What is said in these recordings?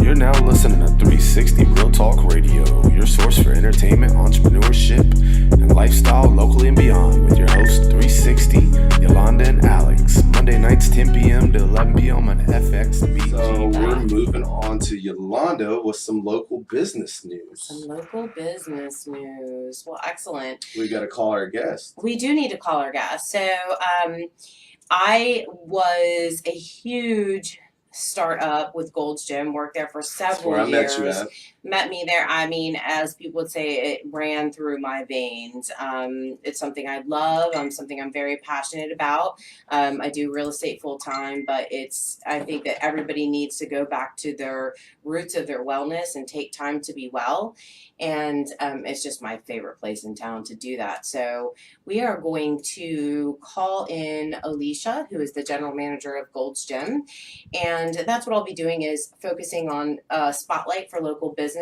You're now listening to 360 Real Talk Radio, your source for entertainment, entrepreneurship, and lifestyle locally and beyond, with your hosts 360, Yolanda and Alex. Monday nights 10 p.m. to 11 p.m. on FXBG. So we're moving on to Yolanda with some local business news. Some local business news. Well, excellent. We got to call our guest. We do need to call our guest. So I was a huge startup with Gold's Gym, worked there for several years. Met you at. Met me there. I mean, as people would say, it ran through my veins. It's something I love. Something I'm very passionate about. I do real estate full time, but I think that everybody needs to go back to their roots of their wellness and take time to be well. And it's just my favorite place in town to do that. So we are going to call in Alicia, who is the general manager of Gold's Gym. And that's what I'll be doing, is focusing on a spotlight for local businesses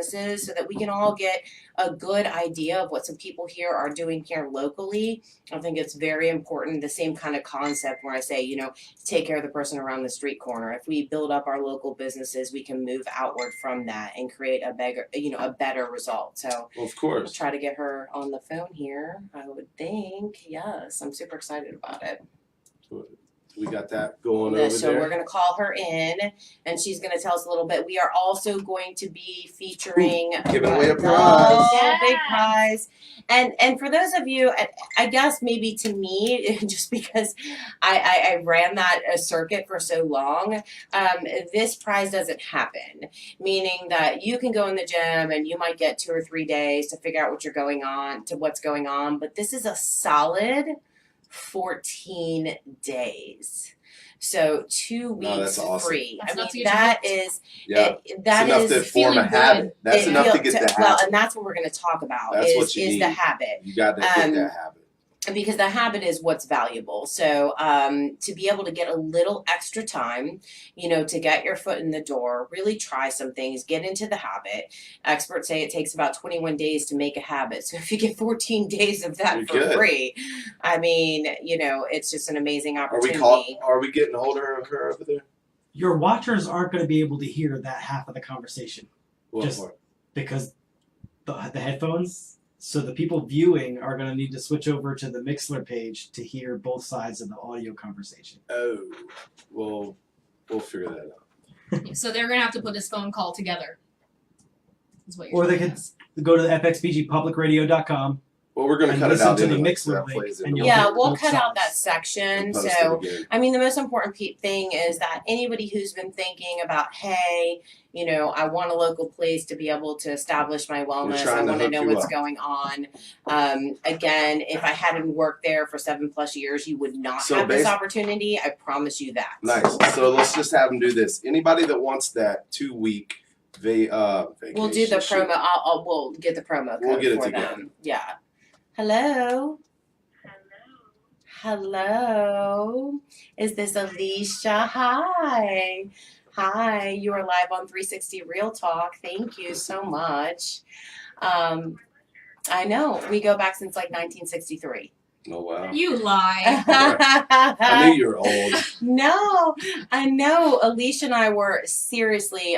so that we can all get a good idea of what some people here are doing here locally. I think it's very important, the same kind of concept where I say, take care of the person around the street corner. If we build up our local businesses, we can move outward from that and create a better result. So of course, I'll try to get her on the phone here, I would think. Yes, I'm super excited about it. We got that going over there. So we're going to call her in, and she's going to tell us a little bit. We are also going to be featuring giving away a prize. Yeah. Big prize. And for those of you, I guess maybe to me, just because I ran that circuit for so long, this prize doesn't happen. Meaning that you can go in the gym and you might get 2 or 3 days to figure out what's going on. But this is a solid 14 days. So 2 weeks that's awesome. free. That's that is that enough to form a habit. That's enough to get the habit. Well, and that's what we're going to talk about. That's what you is need. The habit. You got to get that habit. Because the habit is what's valuable. So to be able to get a little extra time, to get your foot in the door, really try some things, get into the habit. Experts say it takes about 21 days to make a habit. So if you get 14 days of that for free, I mean, it's just an amazing opportunity. Are we getting a hold of her over there? Your watchers aren't going to be able to hear that half of the conversation. Because the headphones. So the people viewing are going to need to switch over to the Mixler page to hear both sides of the audio conversation. Oh, well, we'll figure that out. So they're going to have to put this phone call together. Is what you're or they could go to the fxbgpublicradio.com. Well, we're going to cut it out to the anyway, Mixler link. We'll cut out that section. So, I mean, the most important thing is that anybody who's been thinking about, hey, I want a local place to be able to establish my wellness. I want to know what's going on. Again, if I hadn't worked there for 7+ years, you would not have this opportunity. I promise you that. Nice. So let's just have them do this. Anybody that wants that 2-week vacation. We'll do the promo. We'll get the promo code for them. Yeah. Hello. Hello. Is this Alicia? Hi. Hi. You are live on 360 Real Talk. Thank you so much. I know. We go back since 1963. Oh, wow. You lie. I knew you were old. No, I know. Alicia and I were seriously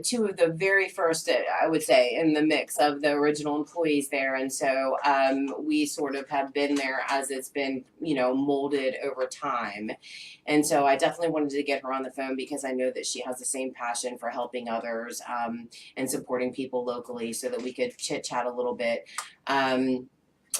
2 of the very first, I would say, in the mix of the original employees there. And so we sort of have been there as it's been, molded over time. And so I definitely wanted to get her on the phone because I know that she has the same passion for helping others and supporting people locally so that we could chit-chat a little bit.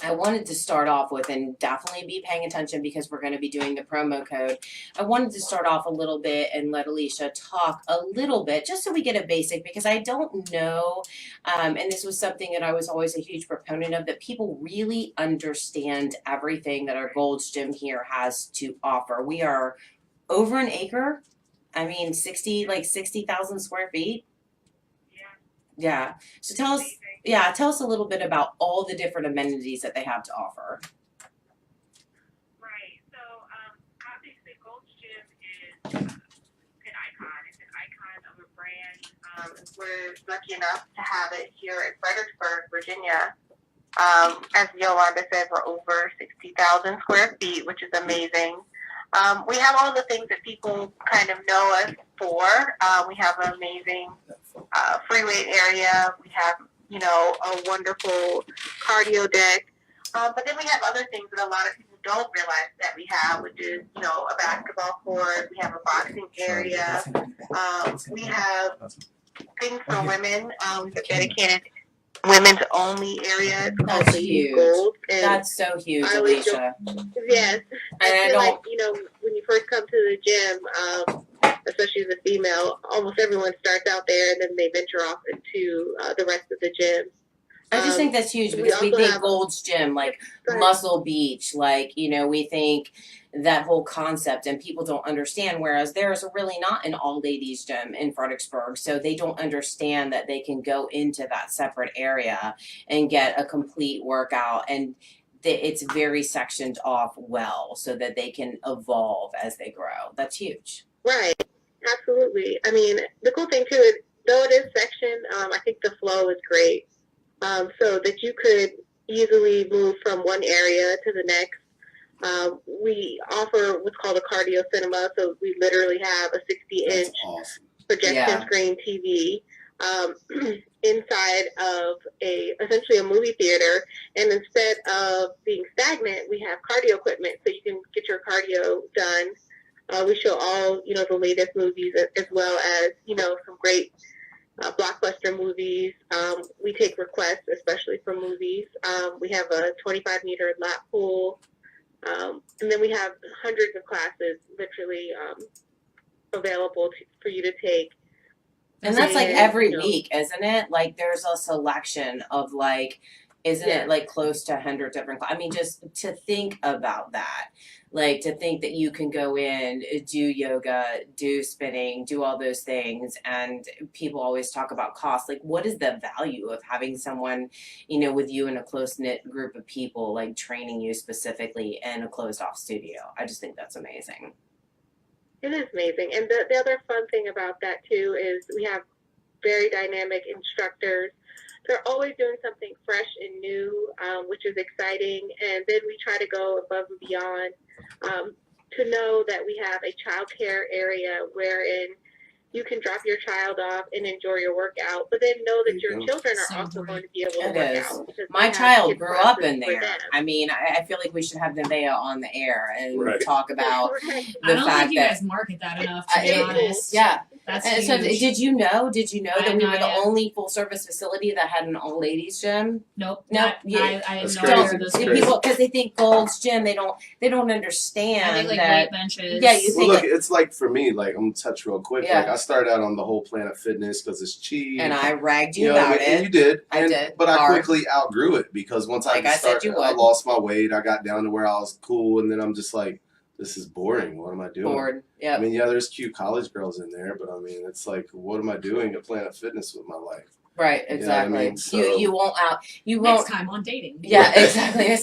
I wanted to start off with, and definitely be paying attention because we're going to be doing the promo code. I wanted to start off a little bit and let Alicia talk a little bit just so we get a basic, because I don't know, and this was something that I was always a huge proponent of, that people really understand everything that our Gold's Gym here has to offer. We are over an acre. I mean, 60,000 square feet. Yeah. So tell us a little bit about all the different amenities that they have to offer. Right. So obviously Gold's Gym is an icon. It's an icon of a brand. We're lucky enough to have it here in Fredericksburg, Virginia. As Yolanda said, we're over 60,000 square feet, which is amazing. We have all the things that people kind of know us for. We have an amazing free weight area. We have, a wonderful cardio deck. But then we have other things that a lot of people don't realize that we have, which is, a basketball court. We have a boxing area. We have things for women. We have dedicated women's only area. It's called That's Ladies huge. Gold. And That's so huge, I always Alicia. yes. And I I feel don't. like, when you first come to the gym, especially as a female, almost everyone starts out there and then they venture off into the rest of the gym. I just think that's huge we because we also think have- Gold's Gym, like Go ahead. Muscle Beach, like, we think that whole concept and people don't understand. Whereas there's really not an all ladies gym in Fredericksburg. So they don't understand that they can go into that separate area and get a complete workout, and it's very sectioned off well so that they can evolve as they grow. That's huge. Right. Absolutely. I mean, the cool thing too is, though it is sectioned, I think the flow is great. So that you could easily move from one area to the next. We offer what's called a cardio cinema, so we literally have a 60-inch Awesome. projection screen TV inside of essentially a movie theater. And instead of being stagnant, we have cardio equipment, so you can get your cardio done. We show all, the latest movies, as well as, some great blockbuster movies. We take requests, especially for movies. We have a 25-meter lap pool. And then we have hundreds of classes literally available for you to take. And that's like every you know, week, isn't it? Like there's a selection of like, isn't Yeah. it like close to 100 different, I mean, just to think about that, like to think that you can go in, do yoga, do spinning, do all those things. And people always talk about cost. Like what is the value of having someone, with you in a close knit group of people, like training you specifically in a closed off studio? I just think that's amazing. It is amazing. And the other fun thing about that, too, is we have very dynamic instructors. They're always doing something fresh and new, which is exciting. And then we try to go above and beyond to know that we have a child care area wherein you can drop your child off and enjoy your workout, but then know that your children are So also great. going to be able to It work is. out. because My we have child kids grew up classes in for there. them. I mean, I feel like we should have Nevaeh on the air and Right. talk about Right. the I don't fact think you that guys market that enough, to be it- honest. yeah. That's And huge. so did you know I that we had were no the idea. only full service facility that had an all ladies gym? Nope. Nope. Yeah. I had That's no crazy. idea this That's was. People, because they think Gold's Gym, they don't I understand think like that. weight benches. Yeah, you Well, think look, it's like for me, like I'm gonna touch real quick. Yeah. Like I started out on the whole Planet Fitness because it's cheap. And I ragged You you know what I about mean? And you it. did. I And- did. But I Hard. quickly outgrew it because once Like I said you I would. lost my weight. I got down to where I was cool, and then I'm just like, this is boring. What am I doing? Bored. I Yep. mean, yeah, there's cute college girls in there, but I mean, it's like, what am I doing at Planet Fitness with my life? Right. You know what I Exactly. mean? So- You won't you Next won't. time on dating. Yeah, exactly.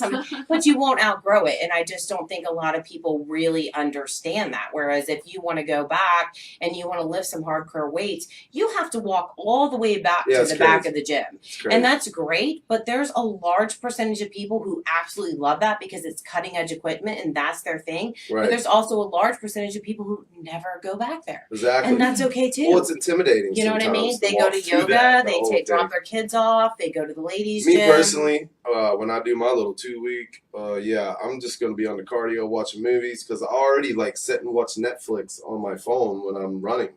But you won't outgrow it. And I just don't think a lot of people really understand that. Whereas if you want to go back and you want to lift some hardcore weights, you have to walk all the way back Yeah, to it's the back crazy. of the gym. It's great. And that's great, but there's a large percentage of people who absolutely love that because it's cutting edge equipment and that's their thing. But right. there's also a large percentage of people who never go back there. Exactly. And that's okay too. Well, it's intimidating. You know what I mean? sometimes They go walk to through yoga, that, the they whole drop thing. their kids off, they go to the ladies' Me gym. personally, when I do my little 2-week, I'm just gonna be on the cardio watching movies because I already like sit and watch Netflix on my phone when I'm running.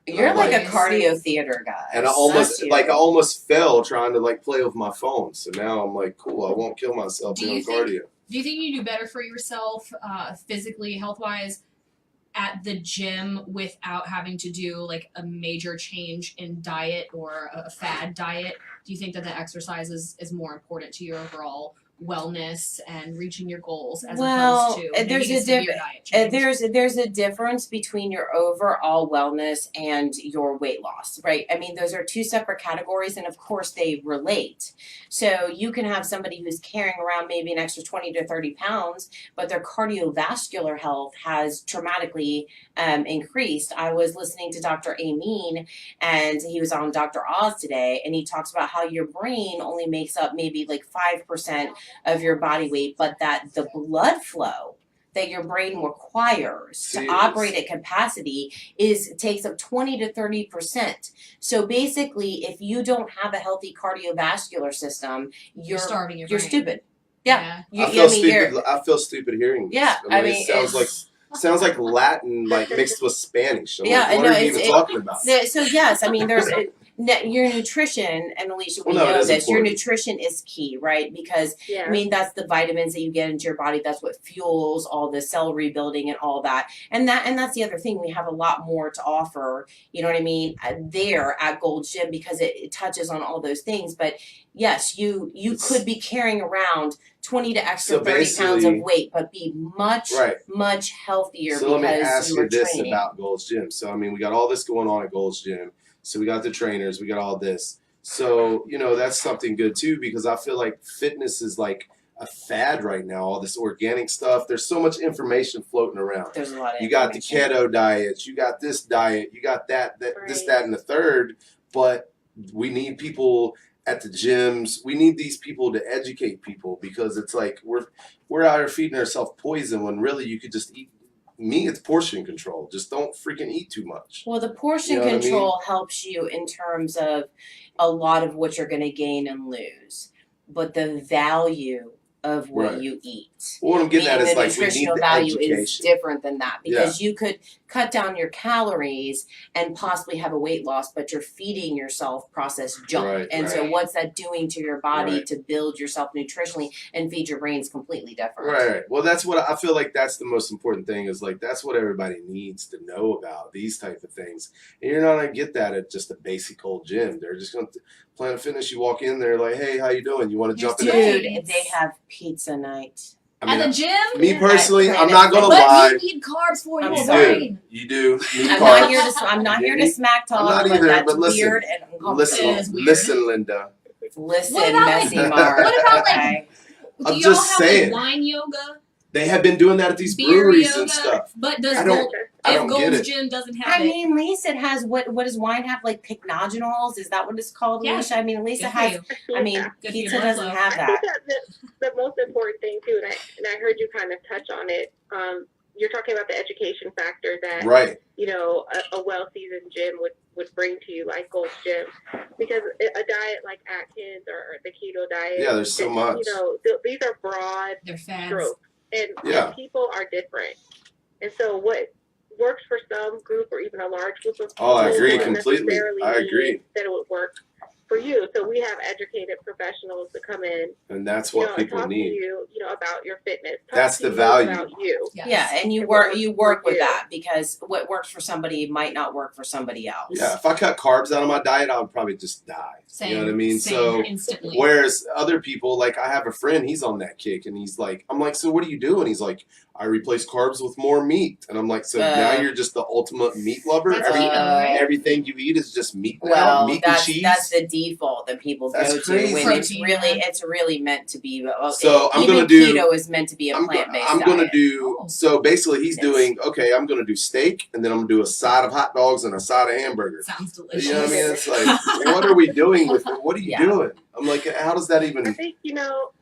You're like a Nice. cardio theater guy. And I That's almost fell trying to like play with my phone. So now I'm like, cool, I won't kill myself Do doing you think- cardio. Do you think you do better for yourself, physically, health wise, at the gym without having to do like a major change in diet or a fad diet? Do you think that the exercise is more important to your overall wellness and reaching your goals as Well, opposed to maybe there's a severe diet change? there's a difference between your overall wellness and your weight loss, right? I mean, those are two separate categories, and of course they relate. So you can have somebody who's carrying around maybe an extra 20 to 30 pounds, but their cardiovascular health has dramatically increased. I was listening to Dr. Amin, and he was on Dr. Oz today, and he talks about how your brain only makes up maybe like 5% of your body weight, but that the blood flow that your brain requires to See, operate at capacity takes up 20 to 30%. So basically, if you don't have a healthy cardiovascular system, You're starving your you're brain. stupid. Yeah. I feel stupid hearing this. Yeah, I mean, it sounds like Latin, like mixed with Spanish. I'm like, what are you even talking about? So yes, I mean, your nutrition, and Alicia, we know this. Your nutrition is key, right? Because I mean, that's the vitamins that you get into your body. That's what fuels all the cell rebuilding and all that. And that's the other thing. We have a lot more to offer. You know what I mean? There at Gold's Gym, because it touches on all those things. But yes, you could be carrying around 20 to extra 30 pounds of weight, but be much healthier. So let me ask you this about Gold's Gym. So I mean, we got all this going on at Gold's Gym. So we got the trainers, we got all this. So, you know, that's something good too, because I feel like fitness is like a fad right now, all this organic stuff. There's so much information floating around. There's a lot of You got the keto diets, you got this diet, you got that this, that, and the third. But we need people at the gyms. We need these people to educate people, because it's like we're out here feeding ourselves poison when really you could just eat. Me, it's portion control. Just don't freaking eat too much. Well, the portion control helps you in terms of a lot of what you're going to gain and lose, but the value of what you eat. Well, what I'm getting at is like we need nutritional the value education. is different than that, because you could cut down your calories and possibly have a weight loss, but you're feeding yourself processed junk. So what's that doing to your body to build yourself nutritionally and feed your brains completely different? Right. Well, that's what I feel like. That's the most important thing, is like that's what everybody needs to know about these type of things. And you're not gonna get that at just a basic old gym. They're just gonna Planet Fitness. You walk in there like, hey, how you doing? You want to jump in? Dude, they have pizza night. I mean, at the gym? Me personally, I'm not gonna lie. But you need carbs for your brain. You do. Need I'm carbs. not here to smack talk. I'm not either, that's but listen, weird and uncomfortable. listen, Linda. Listen, messy Mark. What about like? I'm do y'all just have saying. like wine yoga? They have been doing that at these Beer breweries yoga? and stuff. But does I don't get Gold's it. Gym doesn't have I mean, Lisa has what does wine have, like pycnogenols? Is that what it's called, Yeah. Alicia? I mean, Lisa has. I mean, Good for pizza your blood doesn't flow. have I that. think that the most important thing too, and I heard you kind of touch on it. You're talking about the education factor that you know a well-seasoned gym would bring to you, like Gold's Gym, because a diet like Atkins or the keto diet. Yeah, there's so much. You know, these are broad They're fads. strokes, and people are different, and so what works for some group or even a large group of people. I agree doesn't completely. necessarily I mean agree. that it would work for you. So we have educated professionals to come in, and that's what people talk need. To you, about your fitness. That's the value. About you. Yes. Yeah, and you work with that, because what works for somebody might not work for somebody else. Yeah, if I cut carbs out of my diet, I would probably just die. Same, you know what I mean? so instantly. Whereas other people, like I have a friend, he's on that kick, and he's like, I'm like, so what do you do? And he's like, I replace carbs with more meat. And I'm like, so now you're just the ultimate meat lover? That's keto, right? Everything you eat is just meat now? Well, Meat that's and cheese? that's the default that people That's go crazy. to when Protein, it's really meant to be. So I'm even gonna do keto is meant to be a plant-based I'm gonna diet. do so basically he's doing I'm gonna do steak, and then I'm gonna do a side of hot dogs and a side of hamburger. Sounds delicious. You know what I mean? It's like, what are we doing with it? What are you doing? I'm like, how does that even? I think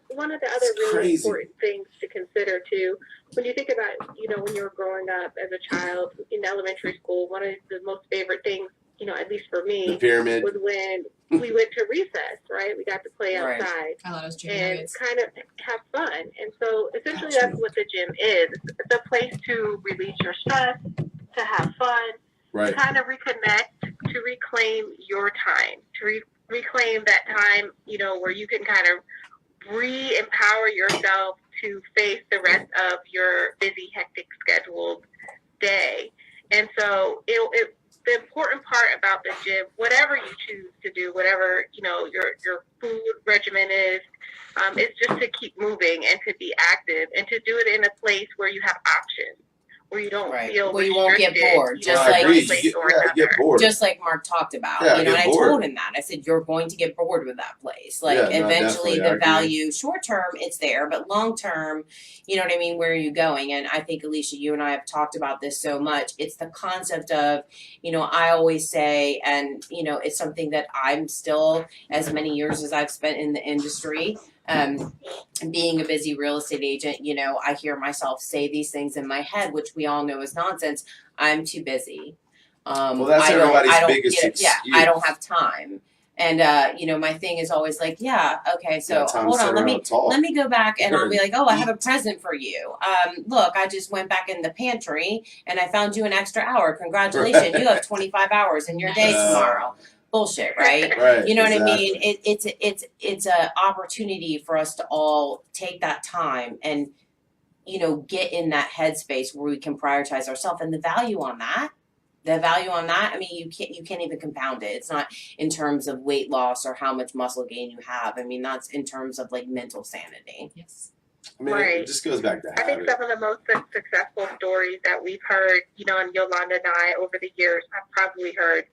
one of the other really crazy. important things to consider too, when you think about when you were growing up as a child in elementary school, one of the most favorite things, at least for me, The pyramid. was when we went to recess. Right, we got to play outside I love those chicken and nuggets. kind of have fun. And so essentially, that's what the gym is. It's a place to release your stress, to have fun, to kind of reconnect, to reclaim your time, to reclaim that time, where you can kind of re-empower yourself to face the rest of your busy, hectic, scheduled day. And so the important part about the gym, whatever you choose to do, whatever, your food regimen is just to keep moving and to be active and to do it in a place where you have options, where you don't feel where you won't get bored. Get bored. Just like Mark talked about. And I told him that. I said, you're going to get bored with that place. Like eventually the value, short term, it's there, but long term, you know what I mean? Where are you going? And I think, Alicia, you and I have talked about this so much. It's the concept of, I always say, and, it's something that I'm still, as many years as I've spent in the industry, being a busy real estate agent, you know, I hear myself say these things in my head, which we all know is nonsense. I'm too busy. Well, that's I everybody's don't, biggest excuse. I don't have time. And you know, my thing is always like, yeah, okay, so hold on, let me go back, and I'll be like, oh, I have a present for you. Look, I just went back in the pantry and I found you an extra hour. Congratulations, you have 25 hours in your day tomorrow. Bullshit, right? Right. You know exactly. what I mean? It's an opportunity for us to all take that time and, you know, get in that headspace where we can prioritize ourselves, and the value on that. I mean, you can't even compound it. It's not in terms of weight loss or how much muscle gain you have. I mean, that's in terms of like mental sanity. Yes. I mean, Right. it just goes back to I think habit. some of the most successful stories that we've heard, you know, and Yolanda and I over the years, I've probably heard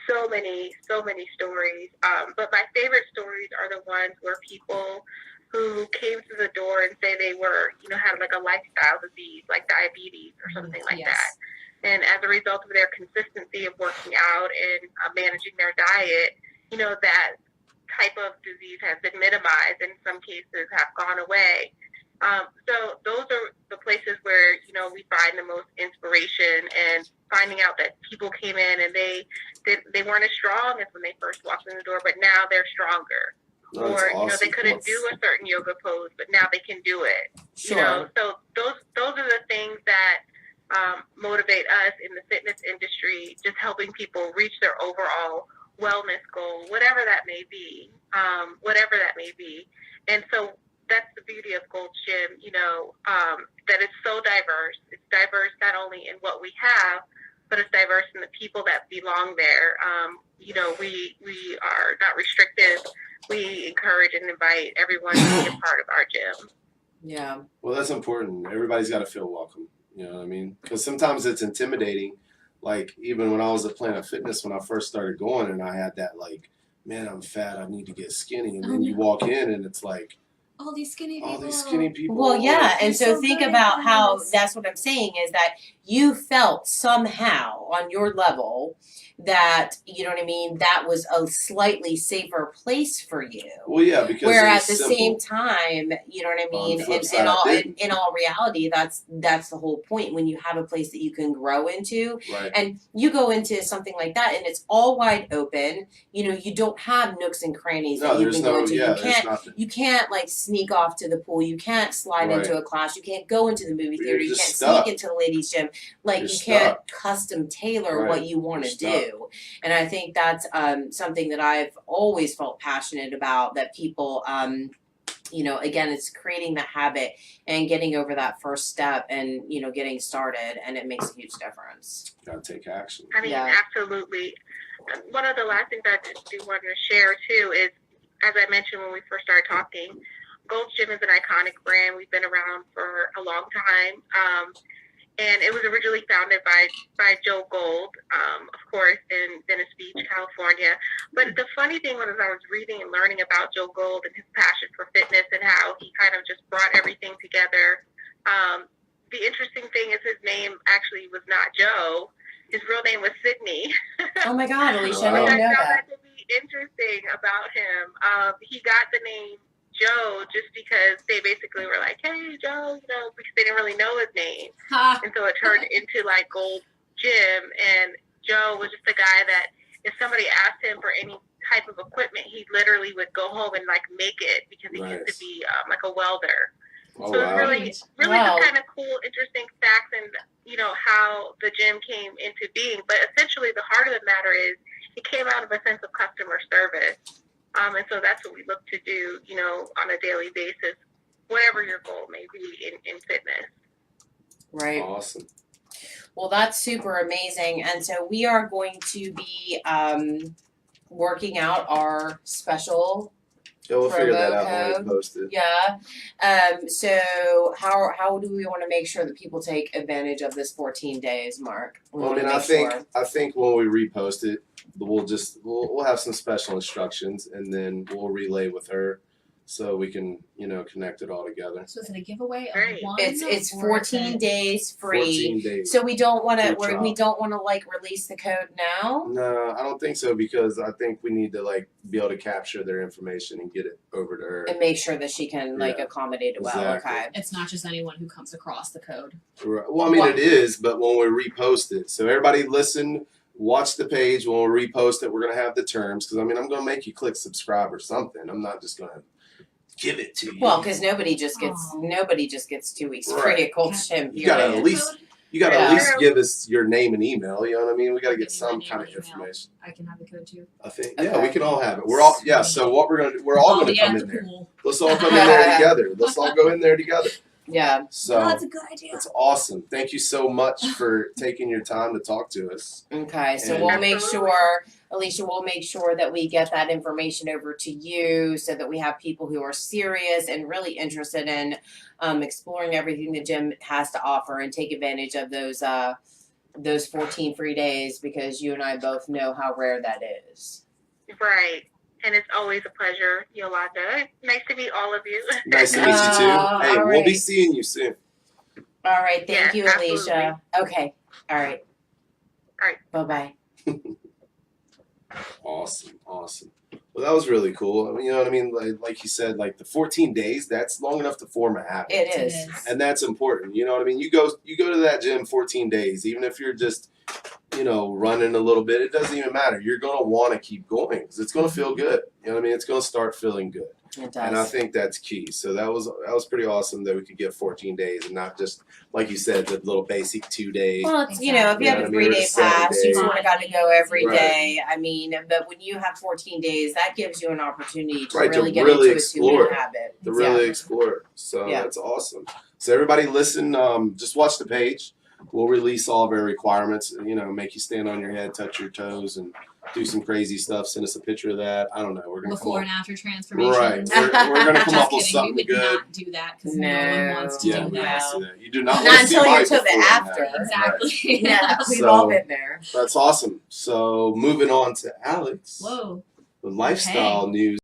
so many stories. But my favorite stories are the ones where people who came to the door and say they were, you know, had like a lifestyle disease like diabetes or something like that. And as a result of their consistency of working out and managing their diet, you know, that type of disease has been minimized, and in some cases have gone away. So those are the places where, you know, we find the most inspiration, and finding out that people came in and they weren't as strong as when they first walked in the door, but now they're stronger. No, Or, awesome. you know, they couldn't do a certain yoga pose, but now they can do it. Sure. You know, so those are the things that motivate us in the fitness industry, just helping people reach their overall wellness goal, whatever that may be. And so that's the beauty of Gold's Gym, you know, that it's so diverse. It's diverse not only in what we have, but it's diverse in the people that belong there. You know, we are not restrictive. We encourage and invite everyone to be a part of our gym. Yeah. Well, that's important. Everybody's got to feel welcome. You know what I mean? Because sometimes it's intimidating. Like, even when I was at Planet Fitness, when I first started going, and I had that, like, man, I'm fat, I need to get skinny. And then you walk in, and it's like, All these skinny people. Well, yeah, and so so think good about at how this. that's what I'm saying is that you felt somehow on your level that, you know what I mean, that was a slightly safer place for you. well, yeah, because Where it at was the simple. same time, you know what I mean, the flip side, in all reality, that's the whole point. When you have a place that you can grow into, Right. and you go into something like that, and it's all wide open. You know, you don't have nooks and crannies No, that you there's can no, go into. yeah, You there's can't. nothing. You can't like sneak off to the pool. You can't slide Right. into a class. You can't go into the movie You're theater. You just can't stuck. sneak into the ladies' gym. Like You're you can't stuck. custom tailor Right. what you want to You're stuck. do. And I think that's something that I've always felt passionate about. That people, you know, again, it's creating the habit and getting over that first step, and you know, getting started, and it makes a huge difference. Gotta take action. I mean, Yeah. absolutely. One of the last things I just do want to share too is, as I mentioned when we first started talking, Gold's Gym is an iconic brand. We've been around for a long time. And it was originally founded by Joe Gold, of course, in Venice Beach, California. But the funny thing was, I was reading and learning about Joe Gold and his passion for fitness and how he kind of just brought everything together. The interesting thing is his name actually was not Joe. His real name was Sydney. Oh my God, Alicia, Wow. I didn't know I found that. that to be interesting about him. He got the name Joe just because they basically were like, hey, Joe, you know, because they didn't really know his name. Ha. And so it turned into like Gold's Gym. And Joe was just a guy that if somebody asked him for any type of equipment, he literally would go home and like make it because he used to be like a welder. Oh, So wow. it's really Wow. just kind of cool, interesting facts and, you know, how the gym came into being. But essentially the heart of the matter is it came out of a sense of customer service. And so that's what we look to do, you know, on a daily basis, whatever your goal may be in fitness. Right. Awesome. Well, that's super amazing. And so we are going to be working out our special. Yeah, we'll figure that Promo out when code. we post it. Yeah. So how do we want to make sure that people take advantage of this 14 days, Mark? We Well, I wanna mean, make I think when we repost it, we'll have some special instructions, and then we'll relay with her so we can, connect it all together. So is it a giveaway of Great. one? It's or 14 is it- days free. 14 days. So we don't want to Free we trial. don't want to like release the code now. No, I don't think so, because I think we need to like be able to capture their information and get it over to her. And make sure that she can like Yeah, accommodate it well. exactly. Okay. It's not just anyone who comes across the code. Right. Well, I mean, it is, but when we repost it, so everybody listen, watch the page. When we repost it, we're gonna have the terms, because I'm gonna make you click subscribe or something. I'm not just gonna give it to you. Well, because nobody just gets Oh. 2 weeks Right. free at Cold Gym. You gotta period. at least Yeah. at least give us your name and email. You know what I mean? We gotta Give get me my some name kind of and email. information. I can have the code too. I think Okay. we can all have it. We're all So what we're gonna do? We're all gonna be at come the in there. pool. Let's all come in there together. Let's all go in there together. Yeah. So Oh, that's a good idea. it's awesome. Thank you so much for taking your time to talk to us. Okay. So And- we'll make Absolutely. sure, Alicia, we'll make sure that we get that information over to you so that we have people who are serious and really interested in exploring everything the gym has to offer and take advantage of those 14 free days, because you and I both know how rare that is. Right. And it's always a pleasure, Yolanda. Nice to meet all of you. Nice to meet you too. Hey, all we'll be right. seeing you soon. All right. Thank Yeah, you, Alicia. Okay. All right. All right. Bye-bye. Awesome. Well, that was really cool. I mean, you know what I mean? Like you said, like the 14 days, that's long enough to form a habit. It It is. is. And that's important. You know what I mean? You go to that gym 14 days, even if you're just, running a little bit, it doesn't even matter. You're going to want to keep going because it's going to feel good. You know what I mean? It's going to start feeling good. It And I does. think that's key. So that was pretty awesome that we could get 14 days and not just, like you said, the little basic 2 days. Well, it's, if you You have know a what I mean? 3-day Or 7 pass, you days. sort of got to go every Right. day. I mean, but when you have 14 days, that gives you an opportunity to Right, to really get really into a 2-week explore. habit. To really Yeah. explore. So Yeah. that's awesome. So everybody listen, just watch the page. We'll release all of our requirements, make you stand on your head, touch your toes, and do some crazy stuff. Send us a picture of that. I don't know. We're going to Before come and up. after transformations. Right. We're going to come Just up with kidding. something We would good. not do that because no No. one wants to Yeah, do we that. don't see that. You do not Not want to see until you my took the before and after. after. Right. Exactly. Yeah, we've So- all been there. That's awesome. So moving on to Alex Whoa. with lifestyle news.